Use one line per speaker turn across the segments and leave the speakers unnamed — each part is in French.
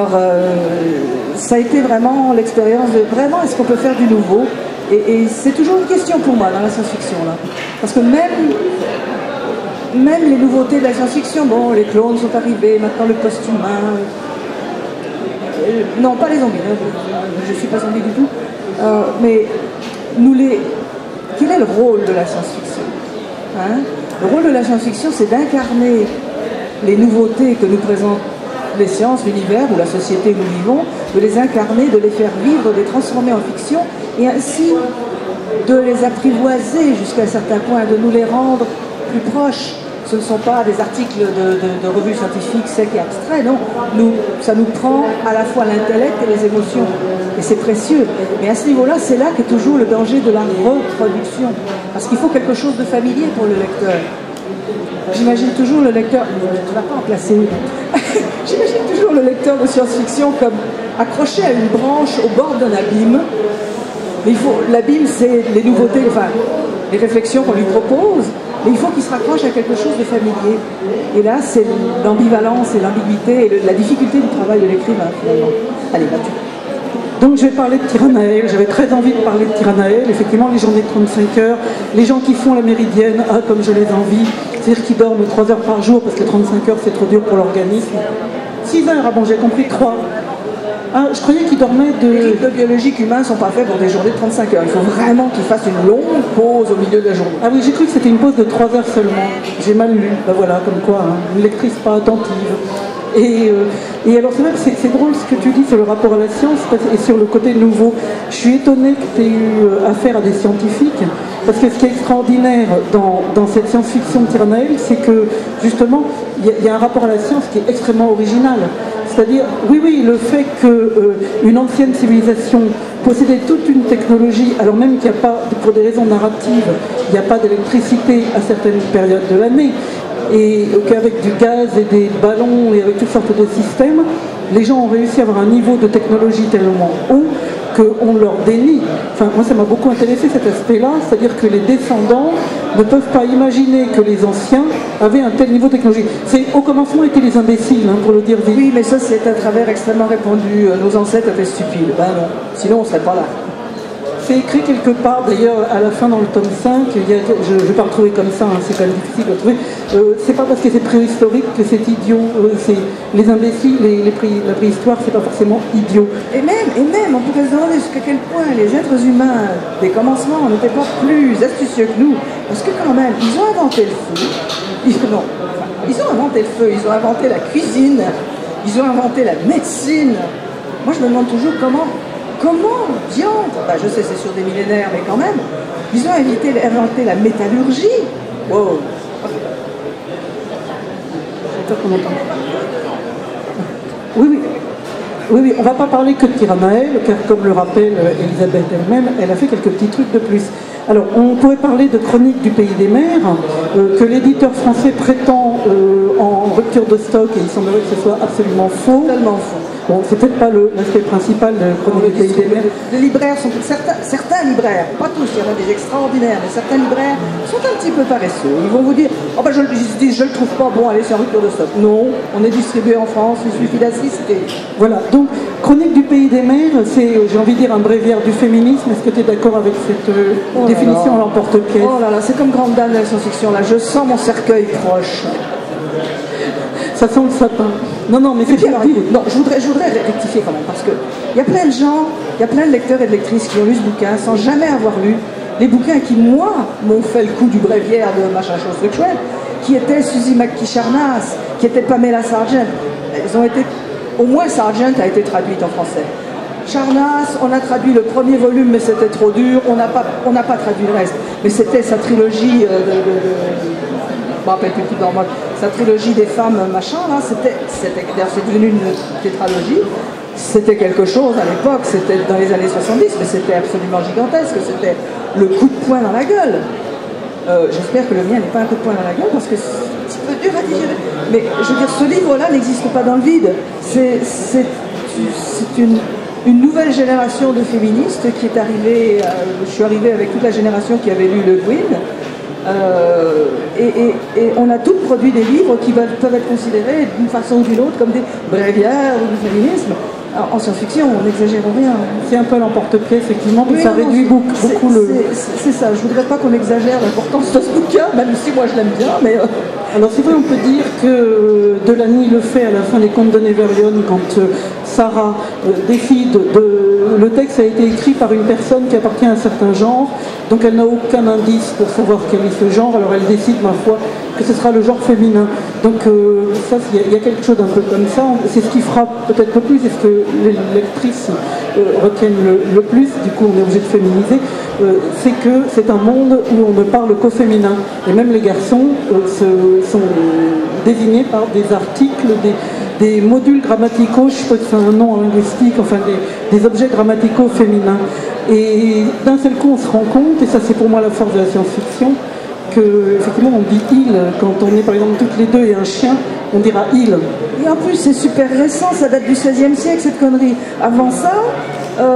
Alors, ça a été vraiment l'expérience de vraiment est-ce qu'on peut faire du nouveau, et c'est toujours une question pour moi dans la science-fiction là, parce que même les nouveautés de la science-fiction, bon, les clones sont arrivés, maintenant le post-humain, non pas les zombies, hein, je ne suis pas zombie du tout, mais quel est le rôle de la science-fiction, hein? Le rôle de la science-fiction, c'est d'incarner les nouveautés que nous présentent les sciences, l'univers ou la société où nous vivons, de les incarner, de les faire vivre, de les transformer en fiction, et ainsi de les apprivoiser jusqu'à un certain point, de nous les rendre plus proches. Ce ne sont pas des articles de revues scientifiques secs et abstraits, non. Ça nous prend à la fois l'intellect et les émotions, et c'est précieux. Mais à ce niveau-là, c'est là qu'est toujours le danger de la reproduction, parce qu'il faut quelque chose de familier pour le lecteur. J'imagine toujours le lecteur, tu ne vas pas en placer une. J'imagine toujours le lecteur de science-fiction comme accroché à une branche au bord d'un abîme. Mais l'abîme, c'est les nouveautés, enfin, les réflexions qu'on lui propose, mais il faut qu'il se raccroche à quelque chose de familier. Et là, c'est l'ambivalence et l'ambiguïté et la difficulté du travail de l'écrivain, finalement. Allez, Mathieu.
Donc je vais parler de Tiranaël, j'avais très envie de parler de Tiranaël, effectivement les journées de 35 heures, les gens qui font la méridienne, ah comme je les envie, c'est-à-dire qu'ils dorment 3 heures par jour parce que 35 heures c'est trop dur pour l'organisme. 6 heures, ah bon j'ai compris 3. Ah, je croyais qu'ils dormaient de...
Les rythmes biologiques humains ne sont pas faits pour des journées de 35 heures, il faut vraiment qu'ils fassent une longue pause au milieu de la journée.
Ah oui, j'ai cru que c'était une pause de 3 heures seulement, j'ai mal lu, ben voilà, comme quoi, hein, une lectrice pas attentive. Et alors c'est vrai que c'est drôle ce que tu dis sur le rapport à la science et sur le côté nouveau. Je suis étonnée que tu aies eu affaire à des scientifiques, parce que ce qui est extraordinaire dans cette science-fiction de Tiranaël, c'est que justement, il y a un rapport à la science qui est extrêmement original. C'est-à-dire, oui, le fait qu'une ancienne civilisation possédait toute une technologie, alors même qu'il n'y a pas, pour des raisons narratives, il n'y a pas d'électricité à certaines périodes de l'année, et qu'avec du gaz et des ballons et avec toutes sortes de systèmes, les gens ont réussi à avoir un niveau de technologie tellement haut qu'on leur dénie. Enfin, moi ça m'a beaucoup intéressé cet aspect-là, c'est-à-dire que les descendants ne peuvent pas imaginer que les anciens avaient un tel niveau de technologie. Au commencement étaient les imbéciles, hein, pour le dire vite.
Oui, mais ça c'est un travers extrêmement répandu. Nos ancêtres étaient stupides. Ben non, sinon on ne serait pas là.
C'est écrit quelque part, d'ailleurs, à la fin dans le tome 5, je ne vais pas le trouver comme ça, hein, c'est quand même difficile de le trouver. C'est pas parce que c'est préhistorique que c'est idiot. Les imbéciles, la préhistoire, c'est pas forcément idiot.
Et même, on pourrait se demander jusqu'à quel point les êtres humains des commencements n'étaient pas plus astucieux que nous. Parce que quand même, ils ont inventé le feu. Ils ont inventé le feu, ils ont inventé la cuisine, ils ont inventé la médecine. Moi, je me demande toujours comment diantre, ben, je sais c'est sur des millénaires, mais quand même, ils ont inventé la métallurgie. Wow.
J'espère qu'on entend. Oui, on ne va pas parler que de Tiranaël, car comme le rappelle Elisabeth elle-même, elle a fait quelques petits trucs de plus. Alors, on pourrait parler de Chronique du pays des mers, que l'éditeur français prétend en rupture de stock, et il semblerait que ce soit absolument faux.
Totalement faux.
Bon, c'est peut-être pas l'aspect principal de Chronique du pays des mers.
Les libraires sont certains libraires, pas tous, il y en a des extraordinaires, mais certains libraires sont un petit peu paresseux. Ils vont vous dire, oh ben je le trouve pas bon, allez, c'est en rupture de stock. Non, on est distribué en France, il suffit d'assister.
Voilà, donc Chronique du pays des mers, c'est, j'ai envie de dire, un bréviaire du féminisme. Est-ce que tu es d'accord avec cette définition à l'emporte-pièce?
Oh là là, c'est comme grande dame de la science-fiction, là, je sens mon cercueil proche.
Ça sent le sapin. Non, mais c'est bien.
Non, je voudrais rectifier quand même, parce que il y a plein de gens, il y a plein de lecteurs et de lectrices qui ont lu ce bouquin sans jamais avoir lu les bouquins qui, moi, m'ont fait le coup du bréviaire de machin chose truc chouette, qui étaient Suzy McKee-Charnas, qui étaient Pamela Sargent. Elles ont été, au moins Sargent a été traduite en français. Charnas, on a traduit le premier volume, mais c'était trop dur, on n'a pas traduit le reste. Mais c'était sa trilogie je me rappelle plus tout dans moi, sa trilogie des femmes machin, là, c'est devenu une tétralogie. C'était quelque chose à l'époque, c'était dans les années 70, mais c'était absolument gigantesque, c'était le coup de poing dans la gueule. J'espère que le mien n'est pas un coup de poing dans la gueule, parce que c'est un petit peu dur à digérer. Mais je veux dire, ce livre-là n'existe pas dans le vide. C'est une nouvelle génération de féministes qui est arrivée, je suis arrivée avec toute la génération qui avait lu Le Guin, Et on a tous produit des livres qui peuvent être considérés d'une façon ou d'une autre comme des bréviaires ou du féminisme. Alors, en science-fiction, on n'exagère rien.
C'est un peu l'emporte-pied, effectivement, mais
Oui,
ça
non,
réduit beaucoup le...
C'est ça, je voudrais pas qu'on exagère l'importance de ce bouquin, même si moi je l'aime bien, mais...
Alors c'est vrai, on peut dire que Delany le fait à la fin des Contes de Neveryon, quand Sarah décide de... Le texte a été écrit par une personne qui appartient à un certain genre, donc elle n'a aucun indice pour savoir quel est ce genre, alors elle décide, ma foi, que ce sera le genre féminin. Donc ça, il y a quelque chose d'un peu comme ça. C'est ce qui frappe peut-être le plus, c'est ce que les lectrices retiennent le plus, du coup on est obligé de féminiser, c'est que c'est un monde où on ne parle qu'au féminin. Et même les garçons sont désignés par des articles, des modules grammaticaux, je sais pas si c'est un nom linguistique, enfin des objets grammaticaux féminins. Et d'un seul coup on se rend compte, et ça c'est pour moi la force de la science-fiction, que effectivement on dit il, quand on est par exemple toutes les deux et un chien, on dira il.
Et en plus c'est super récent, ça date du XVIe siècle cette connerie. Avant ça,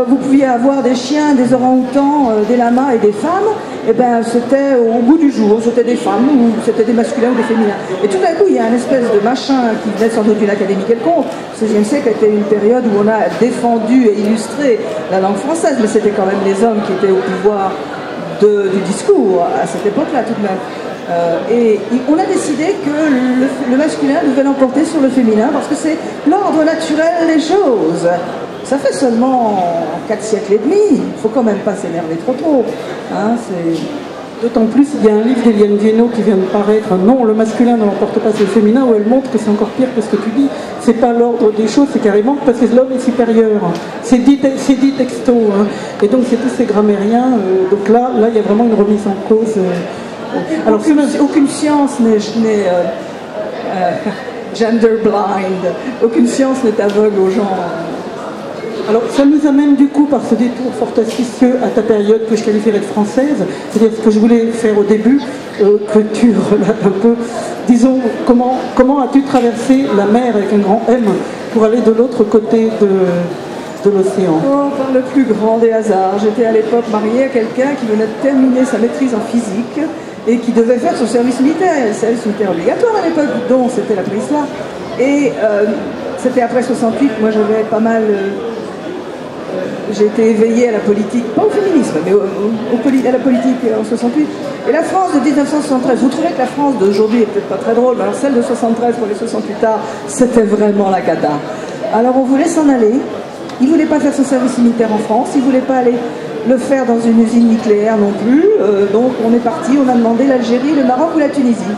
vous pouviez avoir des chiens, des orang-outans, des lamas et des femmes, et ben c'était au bout du jour, c'était des femmes ou c'était des masculins ou des féminins. Et tout d'un coup il y a une espèce de machin qui venait sans doute d'une académie quelconque. Le XVIe siècle était une période où on a défendu et illustré la langue française, mais c'était quand même les hommes qui étaient au pouvoir du discours à cette époque-là tout de même. Et on a décidé que le masculin devait l'emporter sur le féminin parce que c'est l'ordre naturel des choses. Ça fait seulement 4 siècles et demi, il ne faut quand même pas s'énerver trop. Hein,
d'autant plus, il y a un livre d'Eliane Viennot qui vient de paraître, non, le masculin ne l'emporte pas sur le féminin, où elle montre que c'est encore pire que ce que tu dis. C'est pas l'ordre des choses, c'est carrément parce que l'homme est supérieur. C'est dit texto. Hein. Et donc c'est tous ces grammairiens. Donc là, il y a vraiment une remise en cause.
Alors aucune science n'est gender blind, aucune science n'est aveugle aux gens.
Alors ça nous amène du coup par ce détour fort astucieux à ta période que je qualifierais de française, c'est-à-dire ce que je voulais faire au début, que tu relates un peu. Disons, comment as-tu traversé la mer avec un grand M pour aller de l'autre côté de l'océan?
Oh, par le plus grand des hasards. J'étais à l'époque mariée à quelqu'un qui venait de terminer sa maîtrise en physique et qui devait faire son service militaire. Le service militaire obligatoire à l'époque, dont c'était la préhistoire. Et c'était après 68, moi j'avais pas mal... j'ai été éveillée à la politique, pas au féminisme, mais à la politique en 68. Et la France de 1973, vous trouvez que la France d'aujourd'hui est peut-être pas très drôle, mais alors celle de 73 pour les 68 ans, c'était vraiment la cata. Alors on voulait s'en aller, il ne voulait pas faire son service militaire en France, il ne voulait pas aller le faire dans une usine nucléaire non plus, donc on est parti, on a demandé l'Algérie, le Maroc ou la Tunisie,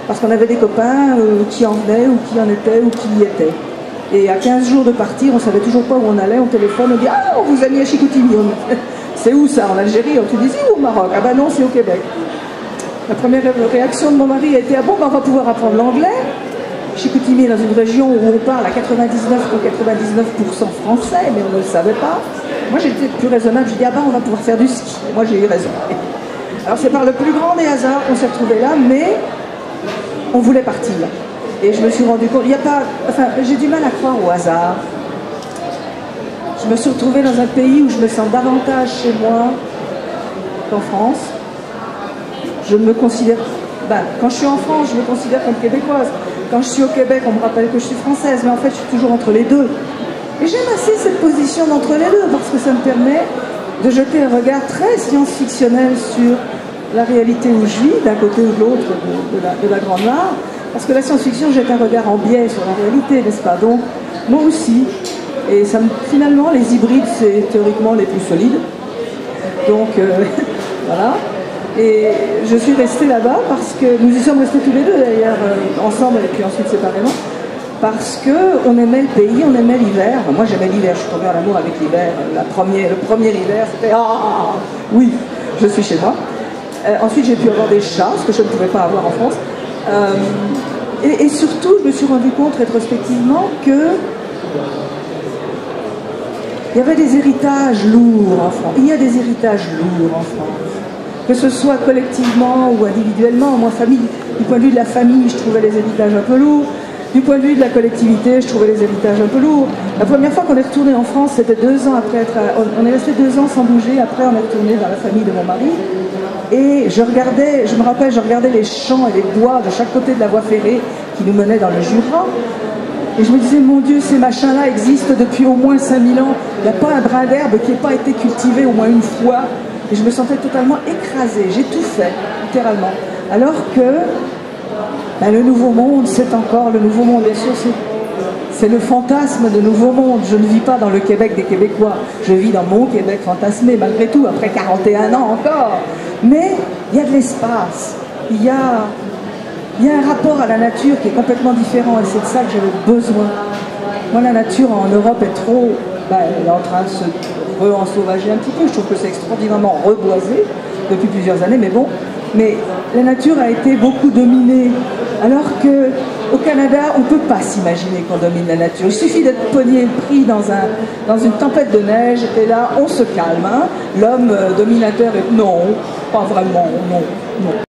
parce qu'on avait des copains qui en venaient ou qui en étaient ou qui y étaient. Et à 15 jours de partir, on ne savait toujours pas où on allait, on téléphone, on dit « Ah, on vous a mis à Chicoutimi !» C'est où ça? En Algérie, en Tunisie ou au Maroc? Ah ben non, c'est au Québec. La première réaction de mon mari a été « Ah bon, ben on va pouvoir apprendre l'anglais ?» Chicoutimi est dans une région où on parle à 99,99% français, mais on ne le savait pas. Moi, j'étais plus raisonnable, j'ai dit « Ah ben, on va pouvoir faire du ski. » Moi, j'ai eu raison. Alors, c'est par le plus grand des hasards qu'on s'est retrouvés là, mais on voulait partir. Et je me suis rendu compte, il n'y a pas... Enfin, j'ai du mal à croire au hasard. Je me suis retrouvée dans un pays où je me sens davantage chez moi qu'en France. Je me considère... Ben, quand je suis en France, je me considère comme québécoise. Quand je suis au Québec, on me rappelle que je suis française. Mais en fait, je suis toujours entre les deux. Et j'aime assez cette position d'entre les deux, parce que ça me permet de jeter un regard très science-fictionnel sur la réalité où je vis, d'un côté ou de l'autre de la Grande Mare. Parce que la science-fiction jette un regard en biais sur la réalité, n'est-ce pas? Donc, moi aussi. Et ça finalement, les hybrides, c'est théoriquement les plus solides. Donc, voilà. Et je suis restée là-bas parce que nous y sommes restés tous les deux, d'ailleurs, ensemble et puis ensuite séparément. Parce qu'on aimait le pays, on aimait l'hiver. Moi, j'aimais l'hiver, je suis tombée en amour avec l'hiver. Le premier hiver, c'était « Ah, oui, je suis chez moi ». Ensuite, j'ai pu avoir des chats, ce que je ne pouvais pas avoir en France. Et surtout, je me suis rendu compte rétrospectivement que il y avait des héritages lourds en France. Il y a des héritages lourds en France. Que ce soit collectivement ou individuellement. Moi, du point de vue de la famille, je trouvais les héritages un peu lourds. Du point de vue de la collectivité, je trouvais les héritages un peu lourds. La première fois qu'on est retourné en France, c'était 2 ans après être... On est resté 2 ans sans bouger, après on est retourné dans la famille de mon mari. Et je me rappelle, je regardais les champs et les bois de chaque côté de la voie ferrée qui nous menait dans le Jura. Et je me disais, mon Dieu, ces machins-là existent depuis au moins 5000 ans. Il n'y a pas un brin d'herbe qui n'ait pas été cultivé au moins une fois. Et je me sentais totalement écrasée. J'ai tout fait, littéralement. Alors que ben, le Nouveau Monde, c'est encore le Nouveau Monde. Bien sûr, c'est le fantasme de Nouveau Monde. Je ne vis pas dans le Québec des Québécois. Je vis dans mon Québec fantasmé, malgré tout, après 41 ans encore. Mais il y a de l'espace. Il y a un rapport à la nature qui est complètement différent. Et c'est de ça que j'avais besoin. Moi, la nature en Europe est trop... Ben, elle est en train de se re-ensauvager un petit peu. Je trouve que c'est extraordinairement reboisé depuis plusieurs années, mais bon. Mais la nature a été beaucoup dominée. Alors qu'au Canada, on ne peut pas s'imaginer qu'on domine la nature. Il suffit d'être pogné, pris dans une tempête de neige, et là, on se calme. Hein. L'homme dominateur est... Non, pas vraiment, non, non.